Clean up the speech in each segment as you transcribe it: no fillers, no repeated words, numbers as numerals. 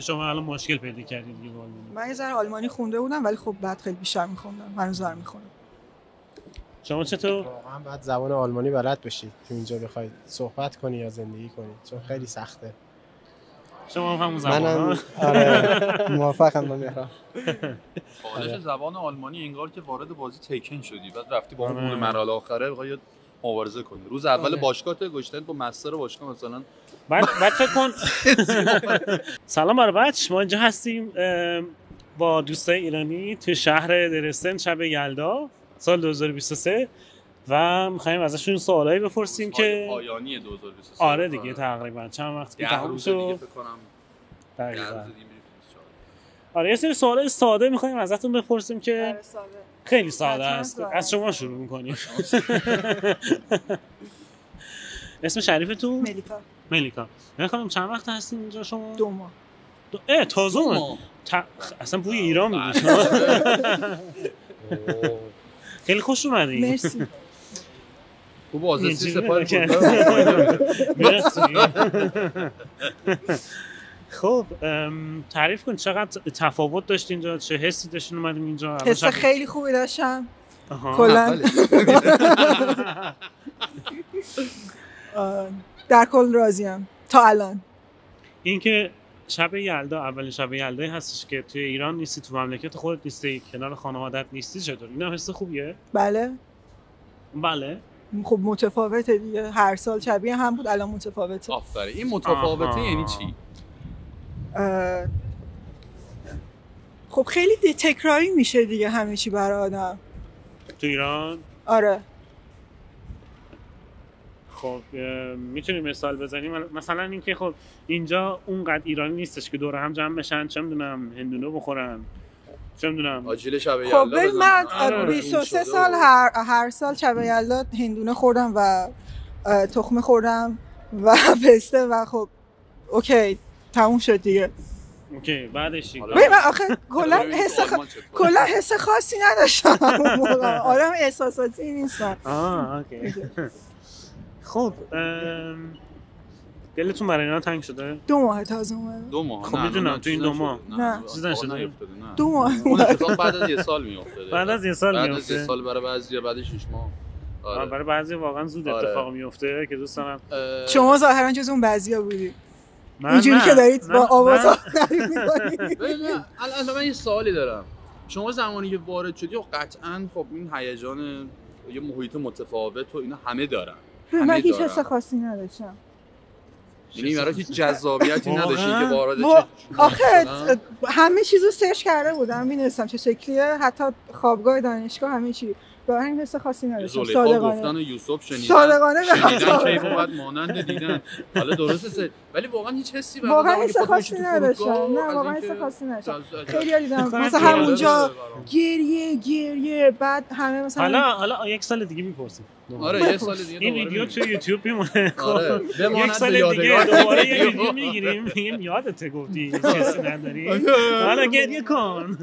شما الان مشکل پیدا کردید دیگه با آلمانی. من یه ذره آلمانی خونده بودم ولی خب بعد خیلی بیشتر می‌خوندم. هنوز دارم می‌خونم. شما چطور؟ واقعا باید زبان آلمانی بلد باشی تو اینجا بخوای صحبت کنی یا زندگی کنی، چون خیلی سخته. شما هم همون زبان منم آره موافقم با مهران. خالص زبان آلمانی انگار که وارد بازی تیکن شدی، بعد رفتی با اون مرحله آخره بخوای مبارزه کنی. روز اول باشگاه تو گشتن با مستر باشگاه مثلا بعد فکر کن سلام برای بچه، ما اینجا هستیم با دوستای ایرانی تو شهر درستن شب یلدا سال 2023 و می‌خوایم ازشون سوالایی بپرسیم که پایانی 2023. آره دیگه تقریبا چند وقت که تموم شد دیگه فکر کنم. دقیقاً. آره یه سری سوالای ساده می‌خوایم ازتون بپرسیم که خیلی ساده است. از شما شروع می‌کنیم. اسم شریفتون؟ ملیکا. ملیکا. خانم چند وقت هستین اینجا شما؟ 2 ماه. تازه اصلا بوی ایران میدی شما. خیلی خوش اومدی. مرسی. خوب آزسی سپاه مرسی. خب تعریف کن چقدر تفاوت داشت اینجا، چه حسی داشتین اومدیم اینجا؟ حس خیلی خوبی داشتم. کلا در کل راضیم تا الان. اینکه شب یلدا اولین شب یلدایی هستش که توی ایران نیستی، تو مملکت خودت نیستی، کنار خانوادت نیستی، چطور؟ اینا حس خوبیه؟ بله. خب متفاوته دیگه، هر سال شبیه هم بود، الان متفاوته. آفرین. این متفاوته یعنی چی؟ خب خیلی تکراری میشه دیگه همه چی برای آدم تو ایران. آره. خب میتونی مثال بزنیم؟ مثلا اینکه خب اینجا اونقدر ایرانی نیستش که دور هم جمع بشن، چه میدونم هندونه بخورن، چه میدونم آجیل شب یلدا. خب من 23 سال هر سال شب یلدا هندونه خوردم و تخمه خوردم و پسته و خب اوکی تموم شد دیگه. اوکی بعدش چی؟ من آخه کلا حس خاصی نداشتم. آدم احساساتی نیستم. اوکی. خب دلتون برای اینا تنگ شده؟ 2 ماه تازه اومده. 2 ماه. خب میدونم تو این 2 ماه نه چیزی نشده. 2 ماه. اون اتفاق بعد از 1 سال میفته. بعد از 1 سال میفته. بعد از 1 سال برای بعضیا بعد 6 ماه. آره برای بعضی واقعا زود اتفاق میفته که دوست دارم. شما ظاهرا جز اون بعضیا بودید. اینجوری که دارید با آواز تعریف می‌کنید. الان من یه سوالی دارم. شما زمانی که وارد شدی و قطعاً خب این هیجان یه محیط متفاوت و اینا همه دارن. من هیچ حس خاصی نداشتم. یعنی برای هیچ جذابیتی نداشتی که وارد آخه همه چیزو سرچ کرده بودم می‌دونستم چه شکلیه، حتی خوابگاه دانشگاه همه چی. برای همین حس خاصی نداشتم. صادقانه گفتن و یوسف شنیدن. صادقانه شنیدن که اومد مانند دیدن. حالا درسته ولی واقعا هیچ حسی واقعا حس خاصی نداشتم. نه واقعا حس خاصی نداشتم. خیلی دیدم مثلا همونجا گریه بعد همه مثلا حالا 1 سال دیگه میپرسیم. آره 1 سال دیگه این ویدیو تو یوتیوب میمونه. آره 1 سال دیگه دوباره یه ویدیو میگیریم میگیم یادت گفتی کسی نداری حالا گریه کن.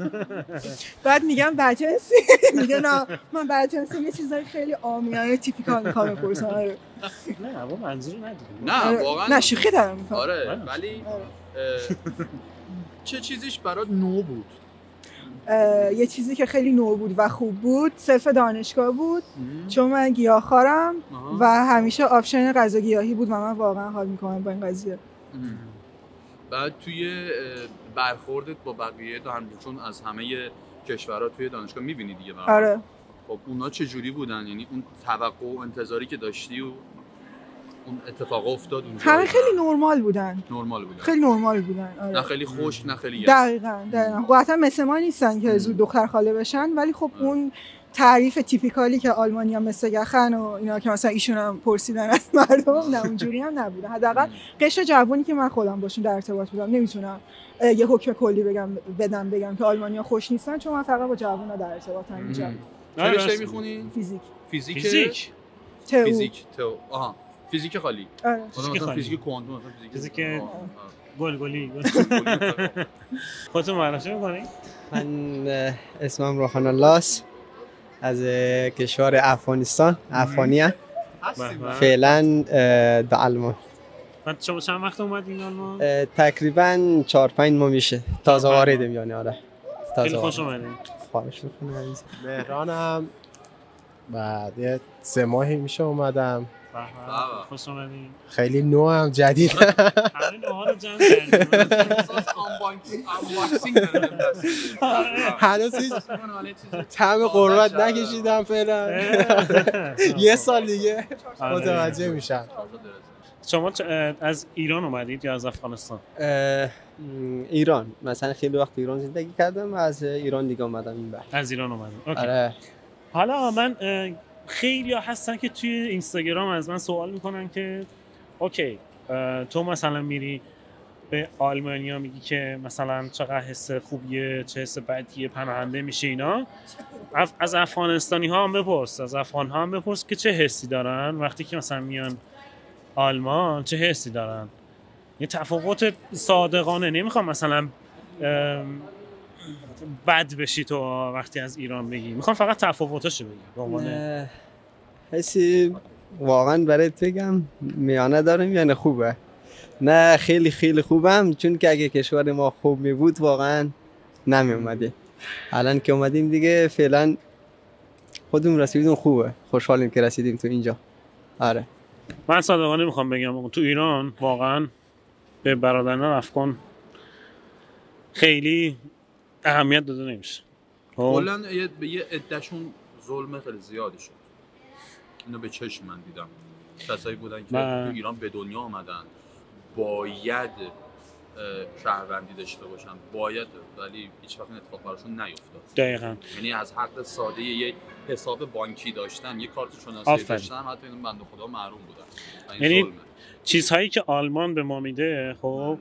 بعد میگم بچه‌سی میگه نه من بچه‌سی یه چیزای خیلی عامیانه تیپیکال میخوام بپرسم. آره نه با منظور نداری. نه واقعا نه شوخی دارم میکنم. آره ولی چه چیزیش برات نو بود؟ یه چیزی که خیلی نو بود و خوب بود صرف دانشگاه بود چون من گیاهخوارم و همیشه آپشن غذا گیاهی بود و من واقعا حال میکنم با این قضیه. بعد توی برخوردت با بقیه چون از همه کشورها توی دانشگاه میبینی دیگه آره. خب اونا چه جوری بودن؟ یعنی اون توقع و انتظاری که داشتی و اون اتفاق افتاد اونجا؟ همه خیلی نرمال بودن. خیلی نرمال بودن. آره. نه خیلی خشک نه خیلی دقیقاً. قطعا مثل ما نیستن که زود دختر خاله بشن ولی خب اون تعریف تیپیکالی که آلمانی‌ها مثل یخن و اینا که مثلا ایشون هم پرسیدن از مردم نه اونجوری هم نبوده. حداقل قشر جوونی که من خودم باشون در ارتباط بودم نمیتونم یه حکم کلی بگم که آلمانی‌ها خوش نیستن چون من فقط با جوونا در ارتباطم اینجا. چه رشته می‌خونی؟ فیزیک. آها فیزیک خالی. آره. فیزیک کوانتوم فیزیک گلگلی. خودتون معرفی می‌کنی؟ من اسمم روحان الله است. از کشور افغانستان. افغانیه. فعلا در آلمان. بعد شما چند وقت اومدین آلمان؟ تقریبا 4-5 ماه میشه تازه واردم یعنی. آره خیلی خوش اومدین. خواهش می‌کنم. مهرانم بعد یه 3 ماهی میشه اومدم. خوش اومدین. خیلی نوعم جدید. همین نوها رو جمع کردیم. هنوز هیچ طعم قربت نکشیدم فعلا. یه سال دیگه متوجه میشم. شما از ایران اومدید یا از افغانستان؟ ایران. مثلا خیلی وقت ایران زندگی کردم و از ایران دیگه اومدم این بر. از ایران اومدم. اوکی. آره. حالا من خیلی ها هستن که توی اینستاگرام از من سوال میکنن که اوکی تو مثلا میری به آلمانیا میگی که مثلا چقدر حس خوبیه چه حس بدیه پناهنده میشه اینا. از افغانستانی ها هم بپرس، از افغان ها هم بپرس که چه حسی دارن وقتی که مثلا میان آلمان، چه حسی دارن. یه تفاوت صادقانه، نمیخوام مثلا بد بشی تو وقتی از ایران بگی، میخوام فقط تفاوتاشو بگی به عنوان حسی. واقعا برات بگم میانه دارم یعنی خوبه، نه خیلی خیلی خوبم، چون که اگه کشور ما خوب می بود واقعا نمی اومدیم. الان که اومدیم دیگه فعلا خودمون رسیدیم، خوبه، خوشحالیم که رسیدیم تو اینجا. آره من صادقانه میخوام بگم تو ایران واقعا به برادران افغان خیلی اهمیت داده نمیشه. کلا به یه عدهشون ظلم خیلی زیادی شد. اینو به چشم من دیدم. کسایی بودن که تو ایران به دنیا آمدن، باید شهروندی داشته باشن، باید، ولی هیچ وقت این اتفاق براشون نیفتاد. دقیقاً. یعنی از حق ساده یه حساب بانکی داشتن، یه کارت شناسی داشتن، حتی این بنده خدا محروم بودن. یعنی چیزهایی که آلمان به ما میده خب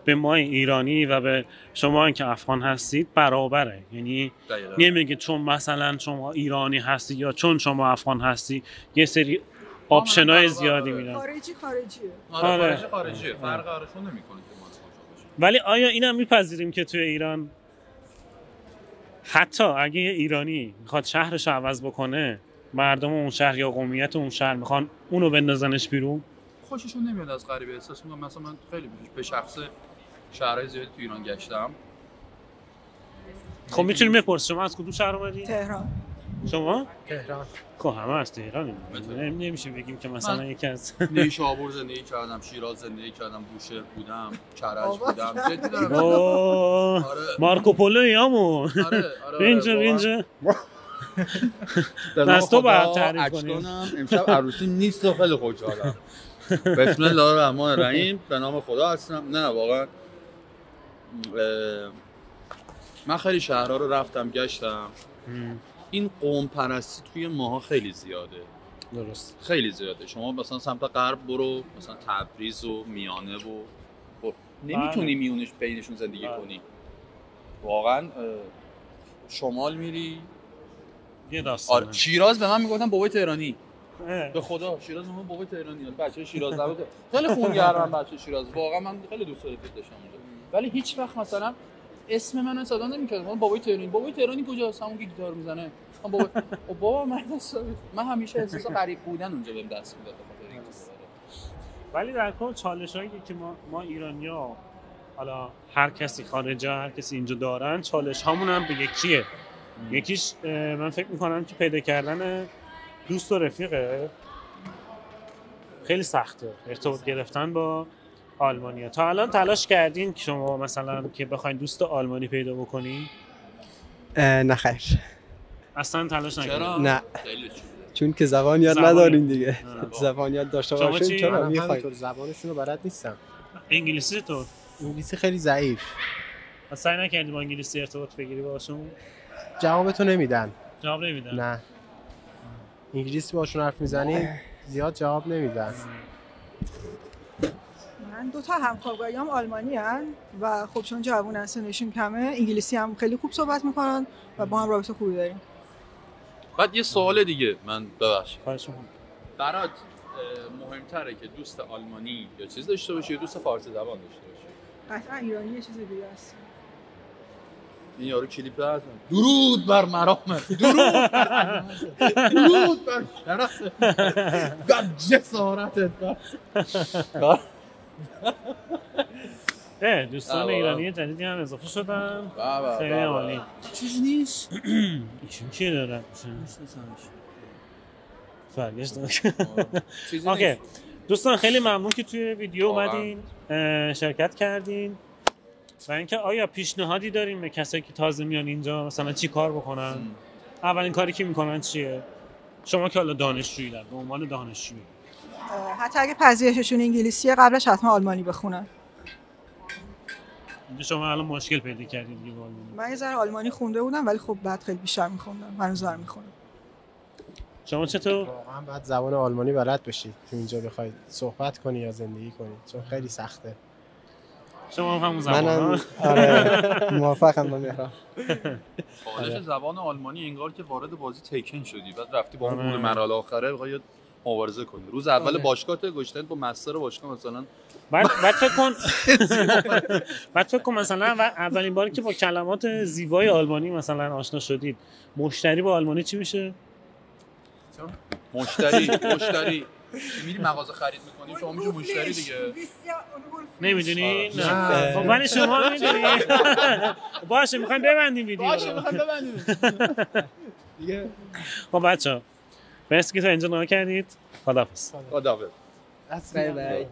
به ما ایرانی و به شما که افغان هستید برابره. یعنی نمیگه چون مثلا شما ایرانی هستی یا چون شما افغان هستی یه سری آپشن‌های زیادی میدن. خارجیه. فرق براشون نمیکنه که ما ولی آیا اینم میپذیریم که توی ایران حتی اگه یه ایرانی میخواد شهرش رو عوض بکنه، مردم اون شهر یا قومیت اون شهر میخوان اونو بندازنش بیرون؟ خوششون نمیاد از غریبه. احساس میکنم مثلا من خیلی به شخص شهرهای زیادی تو ایران گشتم. خب میتونیم بپرسیم شما از کدوم شهر اومدی؟ تهران. شما؟ تهران. خب همه از تهران. نمیشه بگیم که مثلا یکی از نیشابور زندگی کردم، شیراز زندگی کردم، بوشهر بودم، کرج بودم. جدی دارم. مارکوپولو یامو. آره. اینجا. دستو بعد تعریف کنیم. امشب عروسی نیست و خیلی خوشحالم. بسم الله الرحمن الرحیم. به نام خدا هستم. نه واقعا من خیلی شهرها رو رفتم گشتم. این قوم پرستی توی ماها خیلی زیاده. درست. خیلی زیاده. شما مثلا سمت غرب برو، مثلا تبریز و میانه و نمیتونی میونش بینشون زندگی کنی. واقعا شمال میری یه داستانه. شیراز به من میگفتن بابای تهرانی. به خدا شیراز من بابای تهرانی. بچه شیراز نبود. خیلی خونگرم بچه شیراز. واقعا من خیلی دوست داشتم اونجا. ولی هیچ وقت مثلا اسم منو صدا نمی‌کرد. من بابای تهرانی. بابای تهرانی کجاست؟ همون که گیتار میزنه. بابا من همیشه احساس غریب بودن اونجا بهم دست میداد. ولی در کل چالشایی که ما ایرانی‌ها، حالا هر کسی خارجی هر کسی اینجا دارن، چالش هامون هم به یکیه. یکیش من فکر میکنم که پیدا کردن دوست و رفیقه خیلی سخته. ارتباط گرفتن با آلمانیا. تا الان تلاش کردین که شما مثلا که بخواید دوست آلمانی پیدا بکنین؟ نه خیر. اصلا تلاش نکردین؟ نه. چون که زبان یاد ندارین دیگه. زبان یاد داشته باشین چرا میخواید؟ زبانشون رو بلد نیستم. انگلیسی تو؟ انگلیسی خیلی ضعیف. سعی نکردی با انگلیسی ارتباط بگیری باشون؟ جوابتو نمیدن. جواب نمیدن؟ نه. انگلیسی باشون حرف میزنی زیاد جواب نمیدن. من 2 تا همکارگاهیام آلمانی هستن و خب چون جوونن سنشون کمه انگلیسی هم خیلی خوب صحبت میکنن و با هم رابطه خوبی داریم. بعد یه سوال دیگه من ببخشید. برات مهمتره که دوست آلمانی یا چیز داشته باشی یا دوست فارسی زبان داشته باشی؟ قطعا ایرانی یه چیز دیگه است. این یارو کلیپ داره. درود بر مرامت. درود بر شرف. جسارتت. دوستان ایرانی جدیدی هم اضافه شدن. خیلی عالی. چیزی نیست. ایشون کی دارن؟ فرگشت اوکی دوستان خیلی ممنون که توی ویدیو اومدین شرکت کردین و اینکه آیا پیشنهادی دارین به کسایی که تازه میان اینجا مثلا چی کار بکنن؟ اولین کاری که میکنن چیه؟ شما که حالا دانشجویی در به عنوان دانشجویی حتی اگه پذیرششون انگلیسیه قبلش حتما آلمانی بخونن. شما الان مشکل پیدا کردید دیگه با آلمانی. من یه ذره آلمانی خونده بودم ولی خب بعد خیلی بیشتر میخوندم. هنوز دارم میخونم. شما چطور؟ واقعا باید زبان آلمانی بلد باشی تو اینجا بخوای صحبت کنی یا زندگی کنی چون خیلی سخته. شما هم همون زبان منم آره موافقم با مهران. خالص زبان آلمانی انگار که وارد بازی تیکن شدی بعد رفتی با اون مرحله آخره بخوای مبارزه کنی. روز اول باشگاه گشتن با مستر باشگاه مثلا بعد فکر کن مثلا اولین باری که با کلمات زیبای آلمانی مثلا آشنا شدید مشتری با آلمانی چی میشه؟ مشتری میری مغازه خرید میکنی شما میشه مشتری دیگه. نمیدونی؟ نه خب ولی شما میدونی. باشه میخوایم ببندیم ویدیو دیگه. خب بچه‌ها مرسی که تا اینجا نگاه کردید. خداحافظ. خداحافظ. بای بای.